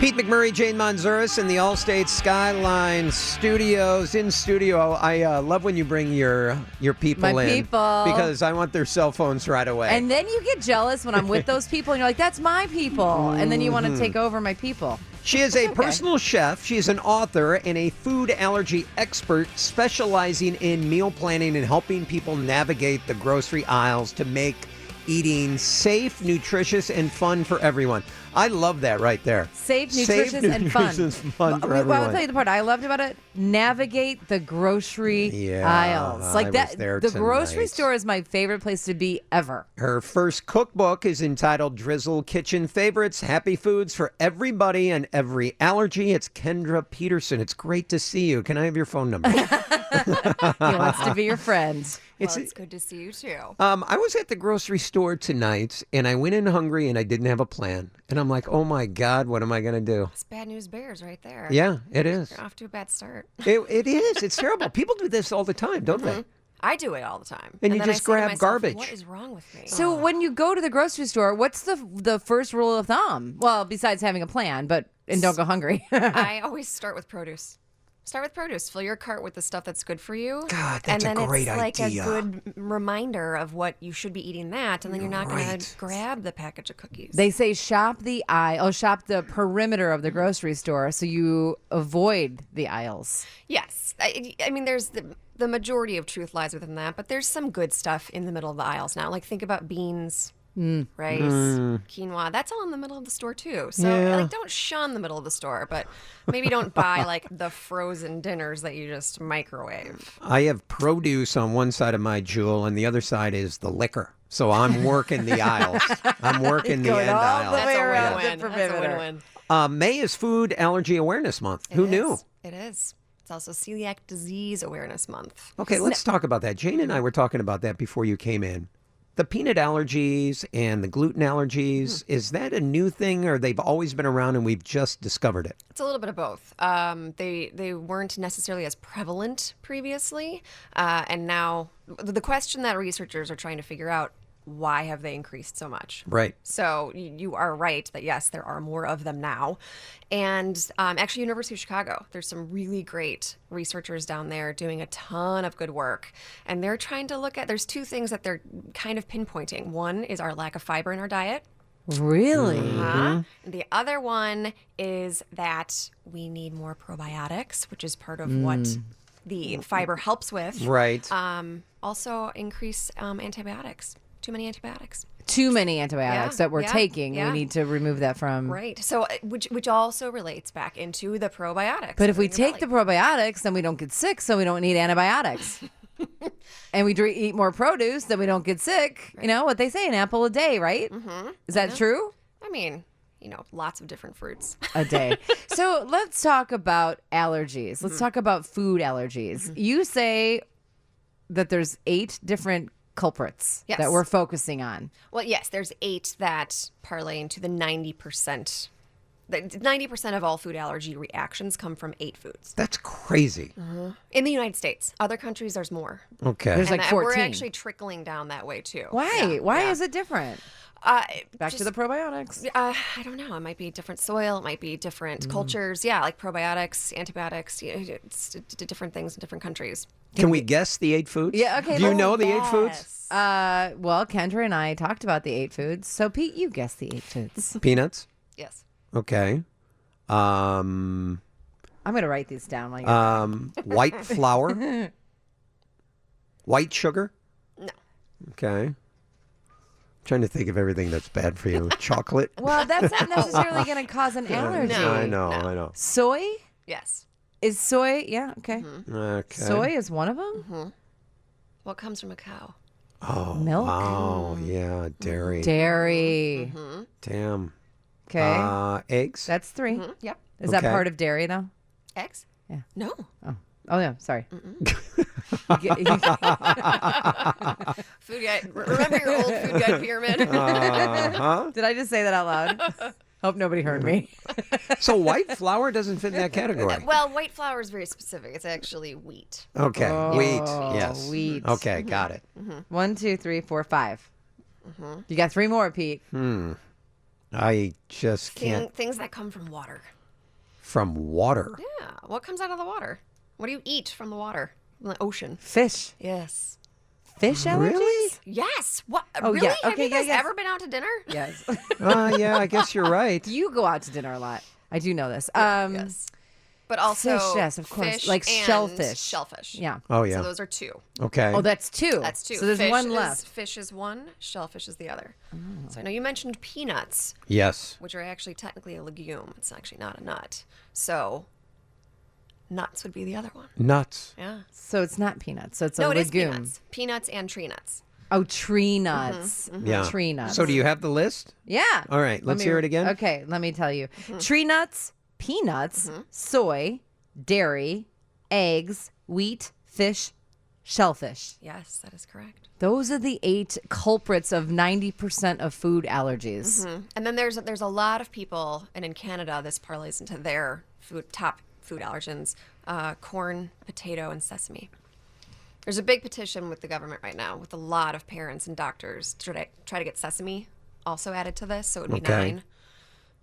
Pete McMurray, Jane Manzuris in the Allstate Skyline Studios. In studio, I love when you bring your people My in. people. Because I want their cell phones right away. And then you get jealous when I'm with those people, and you're like, that's my people. And then you want to take over my people. She is a personal chef. She is an author and a food allergy expert specializing in meal planning and helping people navigate the grocery aisles to make eating safe, nutritious, and fun for everyone. I love that right there. Safe, nutritious, and fun. fun for Well, everyone. I'll tell you the part I loved about it. Navigate the grocery aisles. Like I that. was there The grocery tonight. store is my favorite place to be ever. Her first cookbook is entitled Drizzle Kitchen Favorites, Happy Foods for Everybody and Every Allergy. It's Kendra Peterson. It's great to see you. Can I have your phone number? He wants to be your friend. It's good to see you too. I was at the grocery store tonight, and I went in hungry, and I didn't have a plan. And I'm like, oh, my God, what am I going to do? It's bad news bears right there. Yeah, it is. You're off to a bad start. It is. It's terrible. People do this all the time, don't they? I do it all the time. And you then just I say to grab myself, garbage. What is wrong with me? So when you go to the grocery store, what's the first rule of thumb? Well, besides having a plan, and don't go hungry. I always start with produce. Start with produce. Fill your cart with the stuff that's good for you. God, that's a great And then it's like idea. a good reminder of what you should be eating that, and then you're not going to grab the package of cookies. They say shop the shop the perimeter of the grocery store so you avoid the aisles. Yes. I mean, there's the majority of truth lies within that, but there's some good stuff in the middle of the aisles now. Like think about beans. Rice, quinoa, that's all in the middle of the store too. So don't shun the middle of the store, but maybe don't buy like the frozen dinners that you just microwave. I have produce on one side of my jewel, and the other side is the liquor. So I'm working the aisles. I'm working the end all aisles. the way That's a around win-win. the That's a perimeter. win-win. May is Food Allergy Awareness Month. Who knew? It is. It's also Celiac Disease Awareness Month. Okay, let's talk about that. Jane and I were talking about that before you came in. The peanut allergies and the gluten allergies, is that a new thing or they've always been around and we've just discovered it? It's a little bit of both. They weren't necessarily as prevalent previously, and now the question that researchers are trying to figure out, why have they increased so much? Right. So you are right that yes, there are more of them now. And actually, University of Chicago, there's some really great researchers down there doing a ton of good work. And they're trying to look at, there's two things that they're kind of pinpointing. One is our lack of fiber in our diet. Really? And the other one is that we need more probiotics, which is part of what the fiber helps with. Right. Also increase antibiotics. Too many antibiotics. Too many antibiotics that we're taking. Yeah. We need to remove that from. Right. So, which also relates back into the probiotics. But if we take the probiotics, then we don't get sick, so we don't need antibiotics. And we eat more produce, then we don't get sick. Right. You know what they say, an apple a day, right? Mm-hmm. Is that true? I mean, lots of different fruits. A day. So let's talk about allergies. Let's talk about food allergies. You say that there's 8 different culprits that we're focusing on. Well, yes, there's 8 that parlay into the 90%. 90% of all food allergy reactions come from 8 foods. That's crazy. In the United States. Other countries, there's more. Okay. There's like 14. We're actually trickling down that way, too. Why? Why is it different? Back to the probiotics. I don't know. It might be different soil. It might be different cultures. Yeah, like probiotics, antibiotics. It's different things in different countries. Can we guess the 8 foods? Yeah, okay. Do you know the 8 foods? Well, Kendra and I talked about the 8 foods. So, Pete, you guess the 8 foods. Peanuts? Yes. Okay. I'm going to write these down while you're White flour? White sugar? No. Okay. Trying to think of everything that's bad for you. Chocolate? Well, that's not necessarily going to cause an allergy. No. I know. Soy? Yes. Is soy? Yeah, okay. Okay. Soy is one of them? Mm-hmm. What comes from a cow? Oh, Milk? wow. Yeah, dairy. Dairy. Damn. Okay. Eggs? That's 3. Mm-hmm. Yep. Is that Okay. part of dairy, though? Eggs? Yeah. No. Oh, yeah. Sorry. Food guide. Remember your old food guide pyramid? Did I just say that out loud? Hope nobody heard me. So white flour doesn't fit in that category. Well, white flour is very specific. It's actually wheat. Okay. Wheat. Yes. Wheat. Okay. Got it. 1, 2, 3, 4, 5. You got 3 more, Pete. I just can't. Things that come from water. From water. Yeah. What comes out of the water? What do you eat from the water? From the ocean? Fish. Yes. Fish allergies? Really? Yes. What? Oh, really? yeah. Have Okay, you guys yes. ever been out to dinner? Yes. Yeah, I guess you're right. You go out to dinner a lot. I do know this. Yes. But also Fish, yes, of course. fish Like and shellfish. Shellfish. Yeah. Oh, yeah. So those are two. Okay. Oh, that's two. That's two. So there's Fish one is- left. Fish is one. Shellfish is the other. So I know you mentioned peanuts, Yes. which are actually technically a legume. It's actually not a nut. So nuts would be the other one. Nuts. Yeah. So it's not peanuts. So it's No, a it is legume. peanuts. Peanuts and tree nuts. Oh, tree nuts. Yeah. Tree nuts. So do you have the list? Yeah. All right, let's hear it again. Okay, let me tell you. Tree nuts, peanuts, soy, dairy, eggs, wheat, fish, shellfish. Yes, that is correct. Those are the 8 culprits of 90% of food allergies. And then there's a lot of people, and in Canada, this parlays into their top food allergens: corn, potato, and sesame. There's a big petition with the government right now, with a lot of parents and doctors to try to get sesame also added to this, so it would be Okay. 9.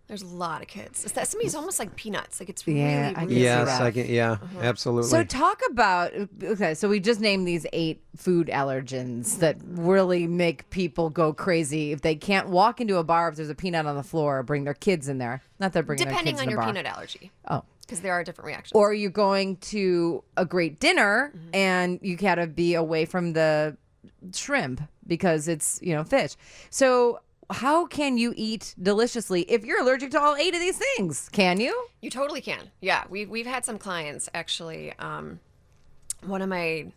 There's a lot of kids. Sesame is almost like peanuts. Like it's Yeah, really, I can really see Yes, that. I can. Yeah, absolutely. So talk about, okay, so we just named these 8 food allergens that really make people go crazy if they can't walk into a bar if there's a peanut on the floor or bring their kids in there. Not that bringing depending their on kids in your the bar. peanut allergy, Oh. because there are different reactions. Or you're going to a great dinner and you gotta be away from the shrimp because it's, fish. So how can you eat deliciously if you're allergic to all 8 of these things? Can you? You totally can. Yeah, we've had some clients actually. One of my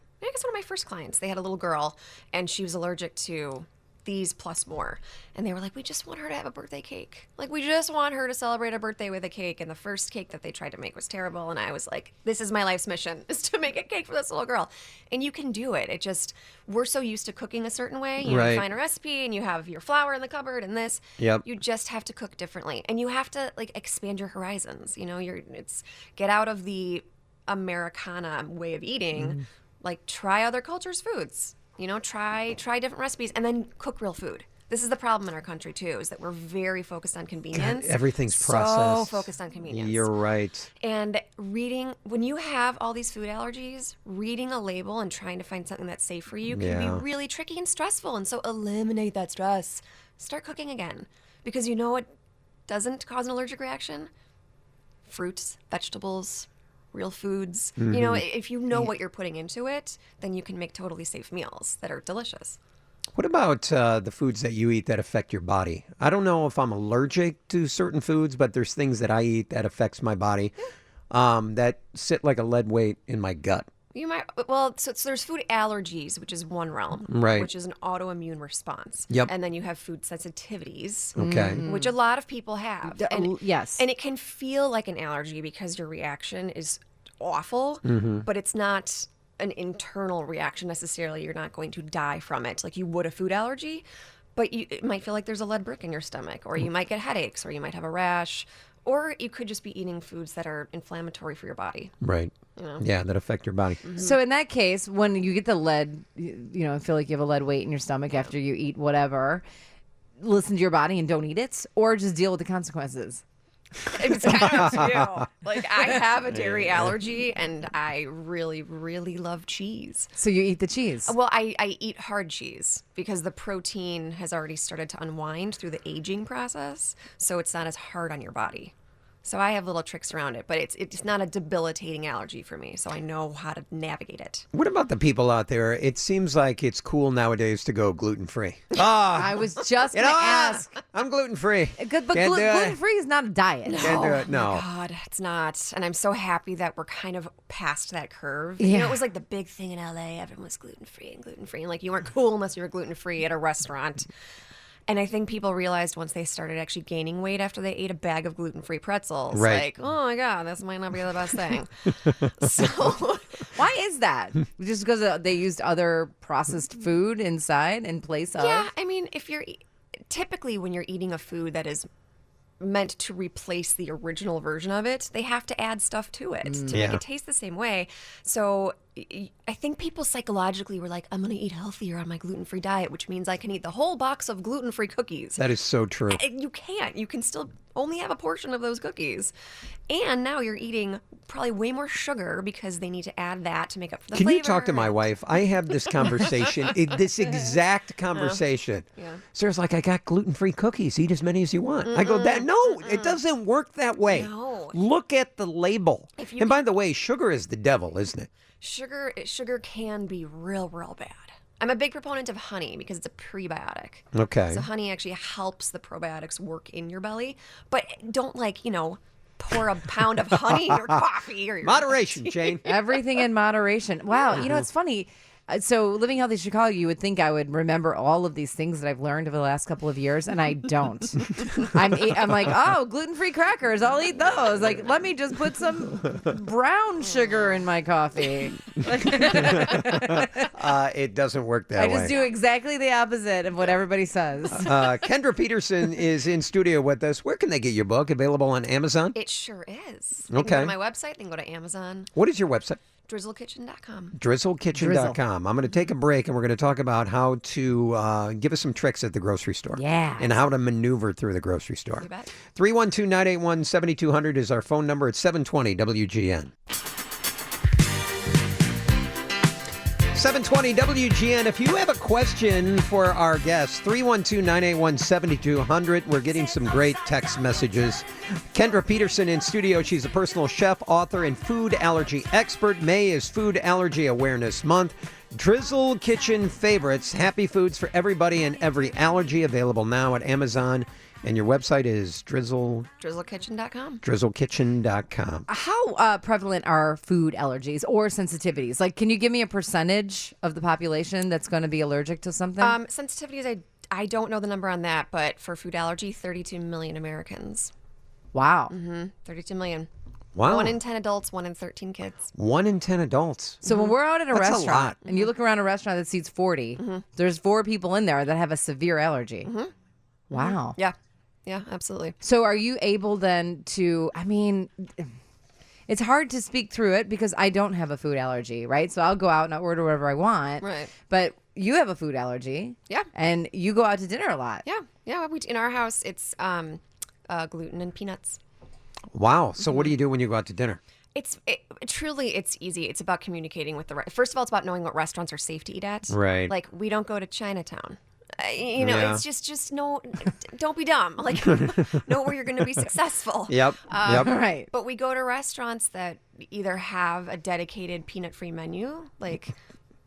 first clients, they had a little girl, and she was allergic to these plus more, and they were like, we just want her to have a birthday cake. Like, we just want her to celebrate a birthday with a cake. And the first cake that they tried to make was terrible, and I was like, this is my life's mission, is to make a cake for this little girl. And you can do it. It just, we're so used to cooking a certain way. You Right. find a recipe and you have your flour in the cupboard and this. Yep. You just have to cook differently, and you have to expand your horizons. It's get out of the Americana way of eating. Like, try other cultures' foods. Try different recipes, and then cook real food. This is the problem in our country too, is that we're very focused on convenience. Everything's so processed. focused on convenience. You're right. And when you have all these food allergies, reading a label and trying to find something that's safe for you can Yeah. be really tricky and stressful. And so eliminate that stress. Start cooking again. Because you know what doesn't cause an allergic reaction? Fruits, vegetables, real foods. If you know what you're putting into it, then you can make totally safe meals that are delicious. What about the foods that you eat that affect your body? I don't know if I'm allergic to certain foods, but there's things that I eat that affects my body that sit like a lead weight in my gut. You might, so there's food allergies, which is one realm, Right. which is an autoimmune response. Yep. And then you have food sensitivities, Okay. which a lot of people have. And, yes. And it can feel like an allergy because your reaction is awful, but it's not an internal reaction necessarily. You're not going to die from it like you would a food allergy, but it might feel like there's a lead brick in your stomach, or you might get headaches, or you might have a rash, or you could just be eating foods that are inflammatory for your body. Right. Yeah, that affect your body. So in that case, when you get the lead, feel like you have a lead weight in your stomach after you eat whatever, listen to your body and don't eat it, or just deal with the consequences. It's kind of up to you. Like, I have a dairy allergy, and I really, really love cheese. So you eat the cheese. Well, I eat hard cheese because the protein has already started to unwind through the aging process, so it's not as hard on your body. So I have little tricks around it, but it's not a debilitating allergy for me, so I know how to navigate it. What about the people out there? It seems like it's cool nowadays to go gluten-free. I was just going to ask. I'm gluten-free. But Can't do it. gluten-free is not a diet. Can't do it. Oh No. my God, it's not. And I'm so happy that we're kind of past that curve. Yeah. It was like the big thing in LA. Everyone was gluten-free and gluten-free. And like, you weren't cool unless you were gluten-free at a restaurant. And I think people realized once they started actually gaining weight after they ate a bag of gluten-free pretzels. Right. Like, oh my God, this might not be the best thing. So Why is that? Just because they used other processed food inside in place of? yeah, I mean, typically when you're eating a food that is meant to replace the original version of it, they have to add stuff to it to Yeah. make it taste the same way. So I think people psychologically were like, I'm going to eat healthier on my gluten-free diet, which means I can eat the whole box of gluten-free cookies. That is so true. You can't. You can still only have a portion of those cookies. And now you're eating probably way more sugar because they need to add that to make up for the Can flavor. you talk to my wife? I have this conversation, this exact conversation. Yeah. Sarah's like, I got gluten-free cookies. Eat as many as you want. I go, it doesn't work that way. No. Look at the label. If you And by the way, sugar is the devil, isn't it? Sugar can be real bad. I'm a big proponent of honey because it's a prebiotic. Okay. So honey actually helps the probiotics work in your belly. But don't pour a pound of honey in your coffee or your Moderation, Jane. Everything in moderation. Wow. You know, it's funny. So living healthy in Chicago, you would think I would remember all of these things that I've learned over the last couple of years, and I don't. I'm like, oh, gluten-free crackers. I'll eat those. Like, let me just put some brown sugar in my coffee. It doesn't work that way. I just do exactly the opposite of what everybody says. Kendra Peterson is in studio with us. Where can they get your book? Available on Amazon? It sure is. Okay. They can go to my website. They can go to Amazon. What is your website? drizzlekitchen.com. drizzlekitchen.com. I'm going to take a break and we're going to talk about how to give us some tricks at the grocery store. Yeah. And how to maneuver through the grocery store. You bet. 312-981-7200 is our phone number. It's 720 WGN. 720 WGN. If you have a question for our guests, 312-981-7200. We're getting some great text messages. Kendra Peterson in studio. She's a personal chef, author, and food allergy expert. May is Food Allergy Awareness Month. Drizzle Kitchen favorites. Happy foods for everybody and every allergy. Available now at Amazon. And your website is drizzlekitchen.com. drizzlekitchen.com. How prevalent are food allergies or sensitivities? Like, can you give me a percentage of the population that's going to be allergic to something? Sensitivities, I don't know the number on that, but for food allergy, 32 million Americans. Wow. 32 million. Wow. 1 in 10 adults, 1 in 13 kids. 1 in 10 adults. So when we're out at a That's a restaurant lot. and you look around a restaurant that seats 40, there's 4 people in there that have a severe allergy. Wow. Yeah. Yeah, absolutely. So are you able then to, I mean, it's hard to speak through it because I don't have a food allergy, right? So I'll go out and I'll order whatever I want. Right. But you have a food allergy. Yeah. And you go out to dinner a lot. Yeah. Yeah. In our house, it's gluten and peanuts. Wow. So what do you do when you go out to dinner? Truly, it's easy. It's about communicating with first of all, it's about knowing what restaurants are safe to eat at. Right. Like, we don't go to Chinatown. Yeah. It's just no, don't be dumb. Like, know where you're going to be successful. Yep. Right. But we go to restaurants that either have a dedicated peanut-free menu, like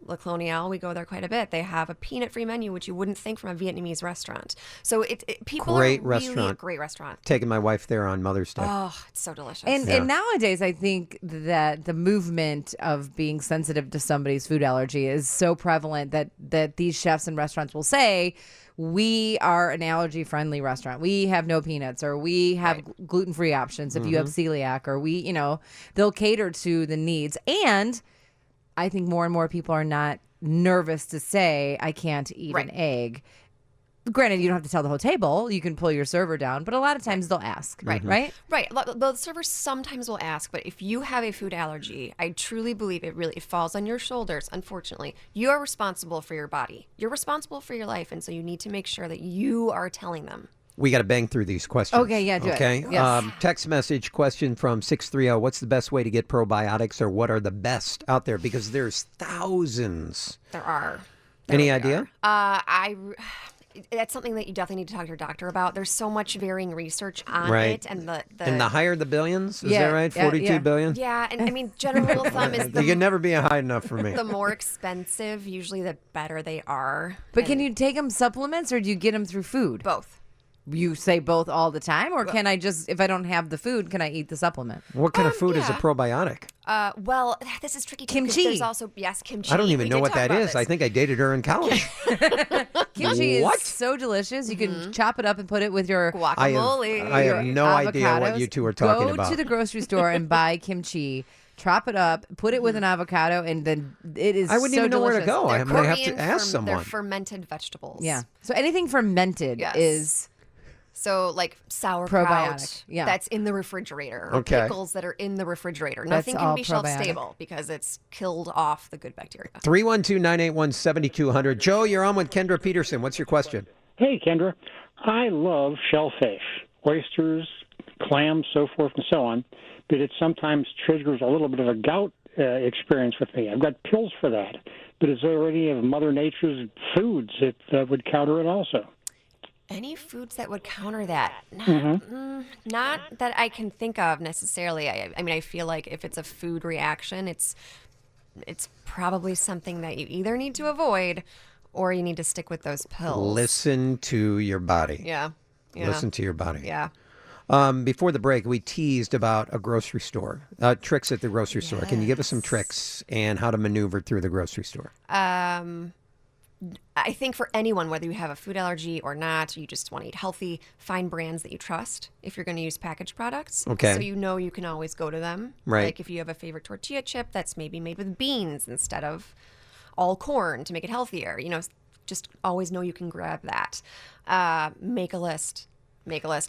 La Coloniale, we go there quite a bit. They have a peanut-free menu, which you wouldn't think from a Vietnamese restaurant. So people Great are really restaurant. a great restaurant. Taking my wife there on Mother's Day. Oh, it's so delicious. And nowadays, I think that the movement of being sensitive to somebody's food allergy is so prevalent that these chefs and restaurants will say, we are an allergy-friendly restaurant. We have no peanuts, or we have gluten-free options if you have celiac, or they'll cater to the needs. And I think more and more people are not nervous to say, I can't eat an egg. Granted, you don't have to tell the whole table. You can pull your server down, but a lot of times they'll ask. Right. Right? Right. The servers sometimes will ask, but if you have a food allergy, I truly believe it falls on your shoulders, unfortunately. You are responsible for your body. You're responsible for your life, and so you need to make sure that you are telling them. We got to bang through these questions. Okay, yeah, do it. Okay. Yes. Text message question from 630. What's the best way to get probiotics, or what are the best out there? Because there's thousands. There are. Any idea? That's something that you definitely need to talk to your doctor about. There's so much varying research on Right. it, and And the higher the billions, is Yeah, that right? yeah, 42 yeah. billion? yeah, and I mean, general rule of thumb is You can never be high enough for me. the more expensive, usually the better they are. But can you take them supplements, or do you get them through food? Both. You say both all the time, or can I just, if I don't have the food, can I eat the supplement? What kind of food is a yeah. probiotic? Well, this is tricky too, 'cause Kimchi. There's also kimchi. I don't even We know did what talk that about is. this. I think I dated her in college. Kimchi What? is so delicious. You can chop it up and put it with your guacamole. I have no idea what avocados. you two are talking Go about. to the grocery store and buy kimchi. Chop it up, put it with an avocado, and then it is I wouldn't so even know where to delicious. go. They're I'm going to have Korean to ask They're someone. fermented vegetables. Yeah. So anything fermented Yes. is So like sauerkraut Probiotic, yeah. that's in the refrigerator, or Okay. pickles that are in the refrigerator. That's Nothing all can be shelf probiotic. stable because it's killed off the good bacteria. 312-981-7200. Joe, you're on with Kendra Peterson. What's your question? Hey, Kendra. I love shellfish, oysters, clams, so forth and so on, but it sometimes triggers a little bit of a gout experience with me. I've got pills for that, but is there any of Mother Nature's foods that would counter it also? Any foods that would counter that? Not that I can think of necessarily. I mean, I feel like if it's a food reaction, it's probably something that you either need to avoid or you need to stick with those pills. Listen to your body. Yeah. Listen to your body. Yeah. Before the break, we teased about a grocery store, tricks at the grocery store. Can you give us some tricks and how to maneuver through the grocery store? I think for anyone, whether you have a food allergy or not, you just want to eat healthy, find brands that you trust if you're going to use packaged products. Okay. So you know you can always go to them. Right. Like if you have a favorite tortilla chip that's maybe made with beans instead of all corn to make it healthier, just always know you can grab that. Make a list.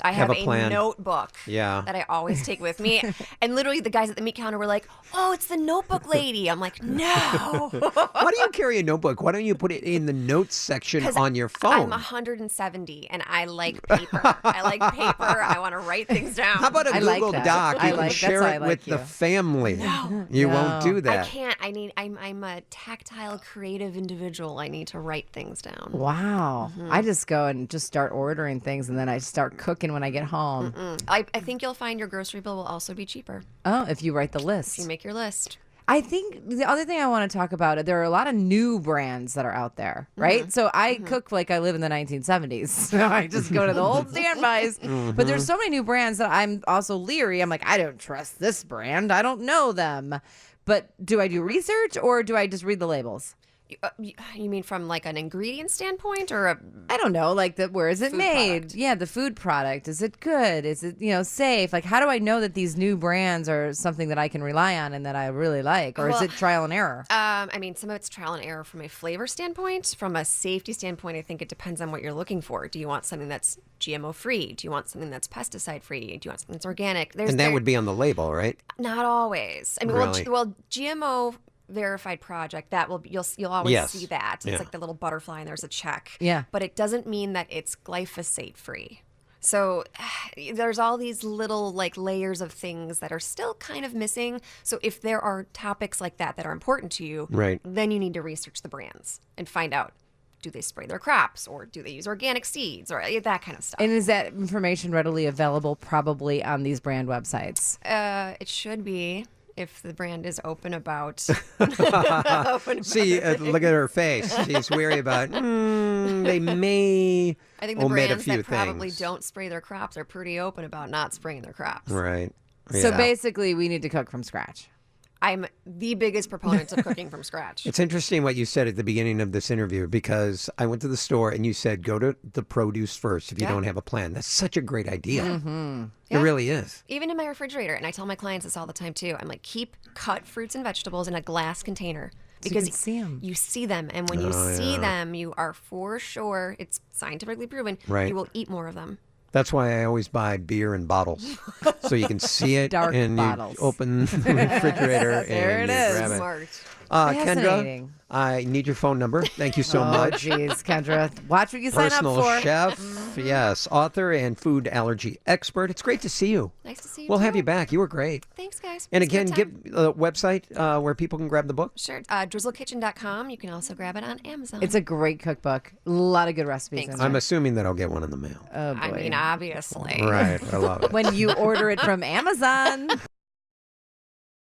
I have a plan. notebook that I always take with me. And literally the guys at the meat counter were like, "Oh, it's the notebook lady." I'm like, "No." Why do you carry a notebook? Why don't you put it in the notes section on your phone? I'm 170 and I like paper. I want to write things down. How about a I like Google that. Doc? You I can like- share that's why I it like with you. the family. You won't do that. I can't. I'm a tactile, creative individual. I need to write things down. Wow. I just go and just start ordering things, and then I start cooking when I get home. I think you'll find your grocery bill will also be cheaper Oh, if you write the list. if you make your list. I think the other thing I want to talk about, there are a lot of new brands that are out there, right? So I cook like I live in the 1970s. So I just go to the old standbys. But there's so many new brands that I'm also leery. I'm like, I don't trust this brand. I don't know them. But do I do research or do I just read the labels? You mean from like an ingredient standpoint or I don't know, like where is it Food made? product. Yeah, the food product. Is it good? Is it, safe? Like, how do I know that these new brands are something that I can rely on and that I really like? Or is Well, it trial and error? I mean, some of it's trial and error from a flavor standpoint. From a safety standpoint, I think it depends on what you're looking for. Do you want something that's GMO free? Do you want something that's pesticide free? Do you want something that's organic? And that would be on the label, right? Not always. I mean, Really? well, GMO verified project, that will be, you'll always Yes. see that. It's Yeah. like the little butterfly and there's a check. Yeah. But it doesn't mean that it's glyphosate free. So there's all these little like layers of things that are still kind of missing. So if there are topics like that are important to you, Right. then you need to research the brands and find out, do they spray their crops or do they use organic seeds or that kind of stuff. And is that information readily available probably on these brand websites? It should be. If the brand is open about, See, look at her face. She's weary about, they may I think the omit a brands few that probably things. don't spray their crops are pretty open about not spraying their crops. Right. So Yeah. basically, we need to cook from scratch. I'm the biggest proponent of cooking from scratch. It's interesting what you said at the beginning of this interview because I went to the store and you said go to the produce first if you Yeah. don't have a plan. That's such a great idea. It Yeah. really is. Even in my refrigerator, and I tell my clients this all the time too. I'm like, keep cut fruits and vegetables in a glass container because can see 'em. you see them, and when you see them, you are for sure. It's scientifically proven. Right. You will eat more of them. That's why I always buy beer in bottles so you can see it Dark and bottles. you open the refrigerator There and it you is. grab it. Smart. Kendra, Fascinating. I need your phone number. Thank you so Oh, much. geez, Kendra. Watch what you sign up Personal for. chef, yes, author and food allergy expert. It's great to see you. Nice to see you. We'll have too. you back. You were great. Thanks, guys. And It's a again, good give time. a website where people can grab the book. Sure. Drizzlekitchen.com. You can also grab it on Amazon. It's a great cookbook. A lot of good recipes Thanks. in there. I'm assuming that I'll get one in the mail. Oh, boy. I mean, obviously. Right. I love it. when you order it from Amazon.